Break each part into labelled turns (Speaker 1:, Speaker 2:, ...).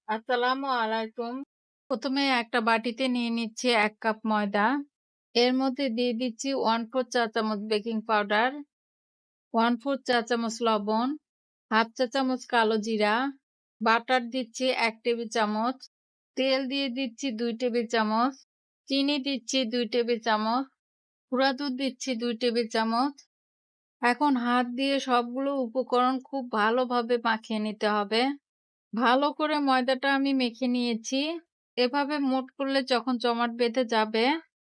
Speaker 1: আসসালামু আলাইকুম। ১ম এ একটা বাটিতে নিয়ে নিচ্ছি ১ কাপ ময়দা। এর মধ্যে দিয়ে দিচ্ছি 1/4 চা চামচ বেকিং পাউডার, 1/4 চা চামচ লবণ, 1/2 চা চামচ কালো জিরা, বাটার দিচ্ছি ১ টেবিল চামচ, তেল দিয়ে দিচ্ছি ২ টেবিল চামচ, চিনি দিচ্ছি ২ টেবিল চামচ, গুঁড়া দুধ দিচ্ছি ২ টেবিল চামচ। এখন হাত দিয়ে সবগুলো উপকরণ খুব ভালোভাবে মাখিয়ে নিতে হবে। ভালো করে ময়দাটা আমি মেখে নিয়েছি। এভাবে মোট করলে যখন জমাট বেঁধে যাবে,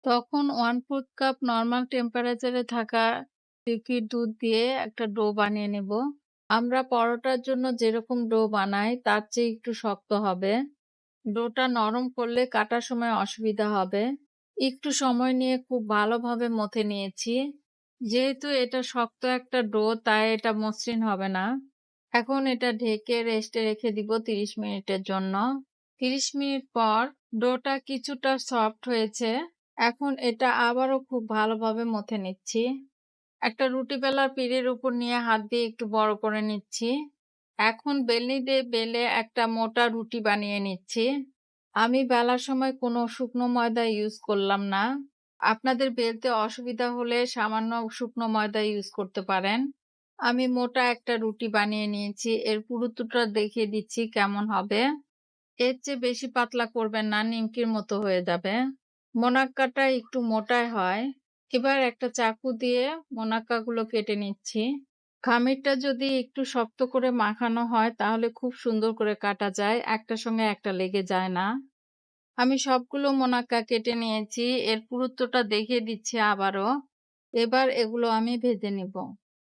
Speaker 1: তখন 1/4 কাপ নরমাল টেম্পারেচারে থাকা লিকুইড দুধ দিয়ে একটা ডো বানিয়ে নেব। আমরা পরোটার জন্য যেরকম ডো বানাই তার চেয়ে একটু শক্ত হবে। ডোটা নরম করলে কাটার সময় অসুবিধা হবে। একটু সময় নিয়ে খুব ভালোভাবে মথে নিয়েছি। যেহেতু এটা শক্ত একটা ডো তাই এটা মসৃণ হবে না। এখন এটা ঢেকে রেস্টে রেখে দিব ৩০ মিনিটের জন্য। ৩০ মিনিট পর ডোটা কিছুটা সফট হয়েছে। এখন এটা আবারও খুব ভালোভাবে মথে নিচ্ছি। একটা রুটি বেলার পিঁড়ের উপর নিয়ে হাত দিয়ে একটু বড় করে নিচ্ছি। এখন বেলনি দিয়ে বেলে একটা মোটা রুটি বানিয়ে নিচ্ছি। আমি বেলার সময় কোনো শুকনো ময়দা ইউজ করলাম না। আপনাদের বেলতে অসুবিধা হলে সামান্য শুকনো ময়দা ইউজ করতে পারেন। আমি মোটা একটা রুটি বানিয়ে নিয়েছি। এর পুরুত্বটা দেখিয়ে দিচ্ছি কেমন হবে। এর চেয়ে বেশি পাতলা করবেন না, নিমকির মতো হয়ে যাবে। মোনাক্কাটা একটু মোটাই হয়। এবার একটা চাকু দিয়ে মোনাক্কাগুলো কেটে নিচ্ছি। খামিরটা যদি একটু শক্ত করে মাখানো হয় তাহলে খুব সুন্দর করে কাটা যায়। একটার সঙ্গে একটা লেগে যায় না। আমি সবগুলো মোনাক্কা কেটে নিয়েছি। এর পুরুত্বটা দেখিয়ে দিচ্ছি আবারও। এবার এগুলো আমি ভেজে নিব।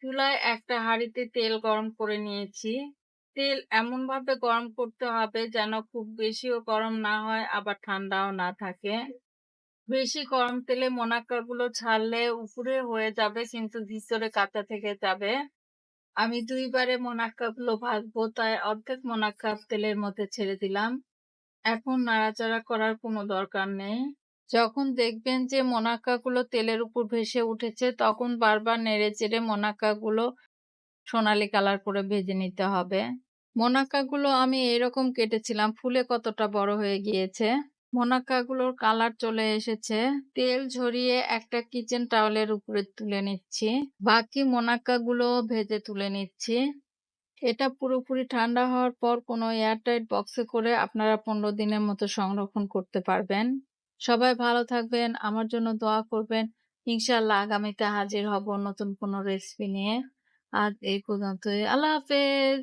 Speaker 1: চুলায় একটা হাঁড়িতে তেল গরম করে নিয়েছি। তেল এমনভাবে গরম করতে হবে যেন খুব বেশিও গরম না হয় আবার ঠান্ডাও না থাকে। বেশি গরম তেলে মোনাক্কাগুলো ছাড়লে উপরে হয়ে যাবে কিন্তু ভিতরে কাঁচা থেকে যাবে। আমি ২ বারে মোনাক্কাগুলো ভাজবো তাই অর্ধেক মোনাক্কা তেলের মধ্যে ছেড়ে দিলাম। এখন নাড়াচাড়া করার কোনো দরকার নেই। যখন দেখবেন যে মোনাক্কাগুলো তেলের উপর ভেসে উঠেছে তখন বারবার নেড়েচেড়ে মোনাক্কাগুলো সোনালী কালার করে ভেজে নিতে হবে। মোনাক্কাগুলো আমি এরকম কেটেছিলাম, ফুলে কতটা বড় হয়ে গিয়েছে। মোনাক্কাগুলোর কালার চলে এসেছে। তেল ঝরিয়ে একটা কিচেন টাওয়ালের উপরে তুলে নিচ্ছি। বাকি মোনাক্কাগুলো ভেজে তুলে নিচ্ছি। এটা পুরোপুরি ঠান্ডা হওয়ার পর কোনো এয়ারটাইট বক্সে করে আপনারা ১৫ দিনের মতো সংরক্ষণ করতে পারবেন। সবাই ভালো থাকবেন, আমার জন্য দোয়া করবেন। ইনশাআল্লাহ আগামীতে হাজির হব নতুন কোনো রেসিপি নিয়ে। আজ এই পর্যন্তই। আল্লাহ হাফেজ।